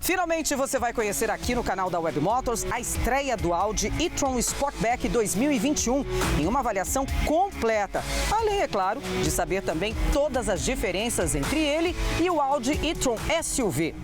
Finalmente você vai conhecer aqui no canal da Web Motors a estreia do Audi e-tron Sportback 2021 em uma avaliação completa. Além, é claro, de saber também todas as diferenças entre ele e o Audi e-tron SUV.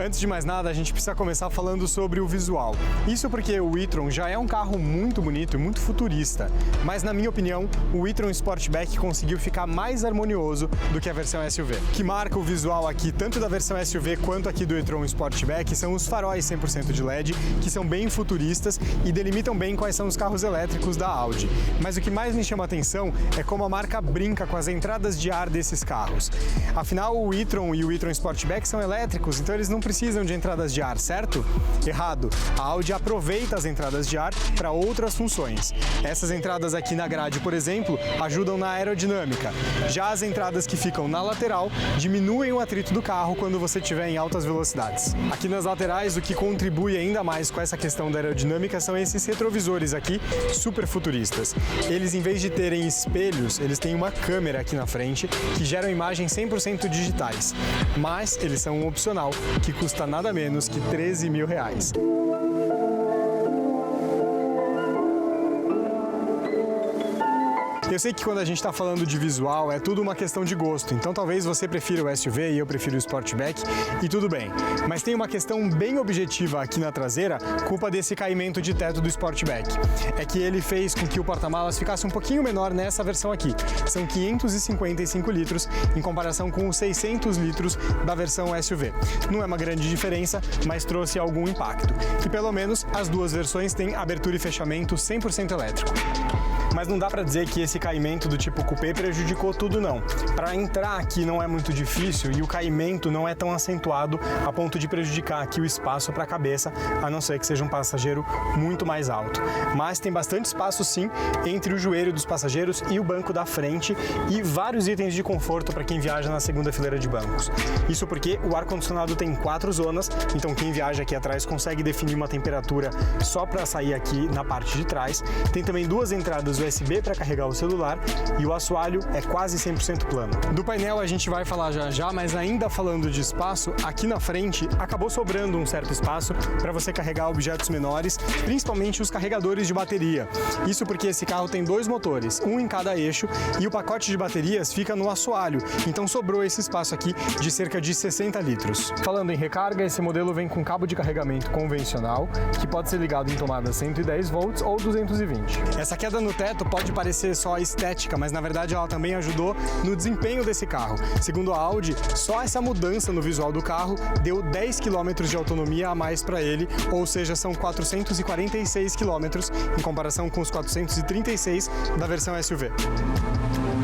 Antes de mais nada, a gente precisa começar falando sobre o visual. Isso porque o e-tron já é um carro muito bonito e muito futurista, mas na minha opinião, o e-tron Sportback conseguiu ficar mais harmonioso do que a versão SUV. O que marca o visual aqui, tanto da versão SUV quanto aqui do e-tron Sportback, são os faróis 100% de LED, que são bem futuristas e delimitam bem quais são os carros elétricos da Audi. Mas o que mais me chama a atenção é como a marca brinca com as entradas de ar desses carros. Afinal, o e-tron e o e-tron Sportback são elétricos, então eles não precisam de entradas de ar, certo? Errado. A Audi aproveita as entradas de ar para outras funções. Essas entradas aqui na grade, por exemplo, ajudam na aerodinâmica. Já as entradas que ficam na lateral diminuem o atrito do carro quando você estiver em altas velocidades. Aqui nas laterais, o que contribui ainda mais com essa questão da aerodinâmica são esses retrovisores aqui, super futuristas. Eles, em vez de terem espelhos, eles têm uma câmera aqui na frente que geram imagens 100% digitais. Mas eles são um opcional que custa nada menos que R$13 mil. Eu sei que quando a gente está falando de visual é tudo uma questão de gosto, então talvez você prefira o SUV e eu prefiro o Sportback e tudo bem. Mas tem uma questão bem objetiva aqui na traseira, culpa desse caimento de teto do Sportback. É que ele fez com que o porta-malas ficasse um pouquinho menor nessa versão aqui. São 555 litros em comparação com os 600 litros da versão SUV. Não é uma grande diferença, mas trouxe algum impacto. E pelo menos as duas versões têm abertura e fechamento 100% elétrico. Mas não dá para dizer que esse caimento do tipo coupé prejudicou tudo, não. Para entrar aqui não é muito difícil e o caimento não é tão acentuado a ponto de prejudicar aqui o espaço para a cabeça, a não ser que seja um passageiro muito mais alto. Mas tem bastante espaço sim entre o joelho dos passageiros e o banco da frente e vários itens de conforto para quem viaja na segunda fileira de bancos. Isso porque o ar-condicionado tem 4 zonas, então quem viaja aqui atrás consegue definir uma temperatura só para sair aqui na parte de trás. Tem também 2 entradas USB para carregar o celular e o assoalho é quase 100% plano. Do painel a gente vai falar já, mas ainda falando de espaço, aqui na frente acabou sobrando um certo espaço para você carregar objetos menores, principalmente os carregadores de bateria. Isso porque esse carro tem 2 motores, um em cada eixo, e o pacote de baterias fica no assoalho, então sobrou esse espaço aqui de cerca de 60 litros. Falando em recarga, esse modelo vem com cabo de carregamento convencional, que pode ser ligado em tomada 110 volts ou 220. Essa queda no teto pode parecer só estética, mas na verdade ela também ajudou no desempenho desse carro. Segundo a Audi, só essa mudança no visual do carro deu 10 km de autonomia a mais para ele, ou seja, são 446 km em comparação com os 436 da versão SUV.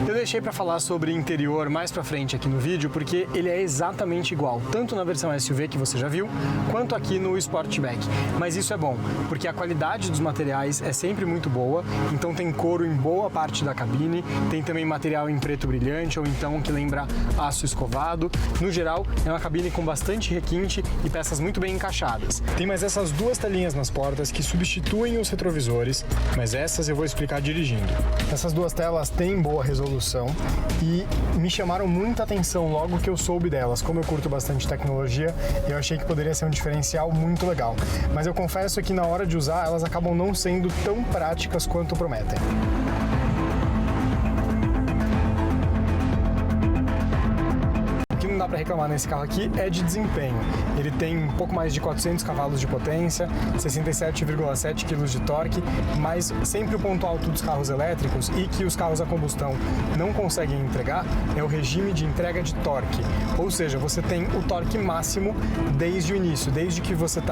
Eu deixei para falar sobre interior mais para frente aqui no vídeo porque ele é exatamente igual, tanto na versão SUV que você já viu, quanto aqui no Sportback. Mas isso é bom, porque a qualidade dos materiais é sempre muito boa, então tem couro em boa parte da cabine, tem também material em preto brilhante ou então que lembra aço escovado. No geral, é uma cabine com bastante requinte e peças muito bem encaixadas. Tem mais essas 2 telinhas nas portas que substituem os retrovisores, mas essas eu vou explicar dirigindo. Essas 2 telas têm boa resolução e me chamaram muita atenção logo que eu soube delas. Como eu curto bastante tecnologia, eu achei que poderia ser um diferencial muito legal. Mas eu confesso que na hora de usar, elas acabam não sendo tão práticas quanto prometem. Não dá para reclamar nesse carro aqui é de desempenho. Ele tem um pouco mais de 400 cavalos de potência, 67,7 kg de torque, mas sempre o ponto alto dos carros elétricos e que os carros a combustão não conseguem entregar é o regime de entrega de torque. Ou seja, você tem o torque máximo desde o início, desde que você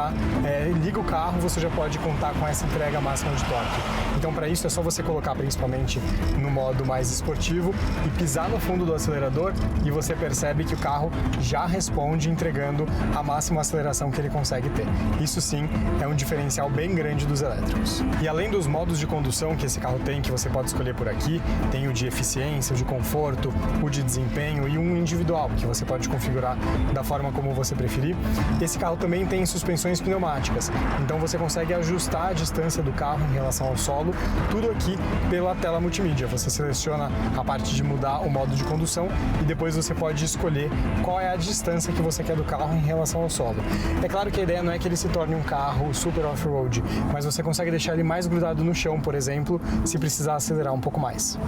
liga o carro, você já pode contar com essa entrega máxima de torque. Então para isso é só você colocar principalmente no modo mais esportivo e pisar no fundo do acelerador e você percebe que o carro carro já responde entregando a máxima aceleração que ele consegue ter. Isso sim é um diferencial bem grande dos elétricos. E além dos modos de condução que esse carro tem, que você pode escolher por aqui, tem o de eficiência, o de conforto, o de desempenho e um individual, que você pode configurar da forma como você preferir. Esse carro também tem suspensões pneumáticas, então você consegue ajustar a distância do carro em relação ao solo, tudo aqui pela tela multimídia. Você seleciona a parte de mudar o modo de condução e depois você pode escolher qual é a distância que você quer do carro em relação ao solo. É claro que a ideia não é que ele se torne um carro super off-road, mas você consegue deixar ele mais grudado no chão, por exemplo, se precisar acelerar um pouco mais.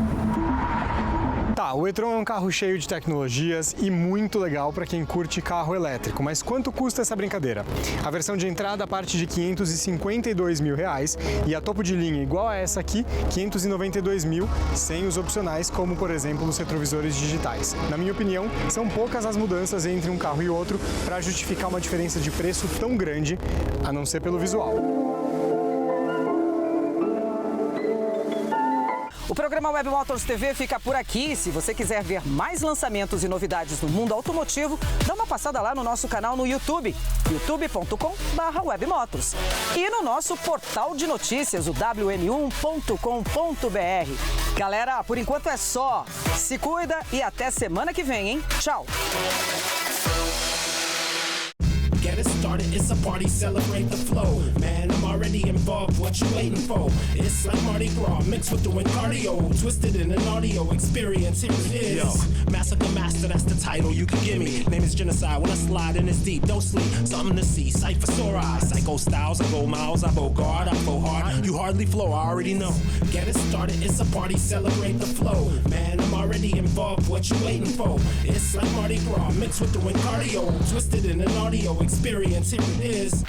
Tá, o e-tron é um carro cheio de tecnologias e muito legal para quem curte carro elétrico, mas quanto custa essa brincadeira? A versão de entrada parte de R$ 552 mil e a topo de linha igual a essa aqui, 592 mil, sem os opcionais, como por exemplo os retrovisores digitais. Na minha opinião, são poucas as mudanças entre um carro e outro para justificar uma diferença de preço tão grande, a não ser pelo visual. O programa Web Motors TV fica por aqui. Se você quiser ver mais lançamentos e novidades do mundo automotivo, dá uma passada lá no nosso canal no YouTube, youtube.com/webmotors. E no nosso portal de notícias, o wm1.com.br. Galera, por enquanto é só. Se cuida e até semana que vem, hein? Tchau! Get it started, it's a party, celebrate the flow. Man, I'm already involved, what you waiting for? It's like Mardi Gras, mixed with doing cardio. Twisted in an audio experience, here it is. Yo, Massacre Master, that's the title you can give me. Name is Genocide, when I slide in it's deep, don't sleep. Something to see, Cypher sore eyes. Psycho styles, I go miles, I go guard, I go hard. You hardly flow, I already know. Get it started, it's a party, celebrate the flow. Man, I'm already involved, what you waiting for? It's like Mardi Gras, mixed with doing cardio. Twisted in an audio experience, here it is.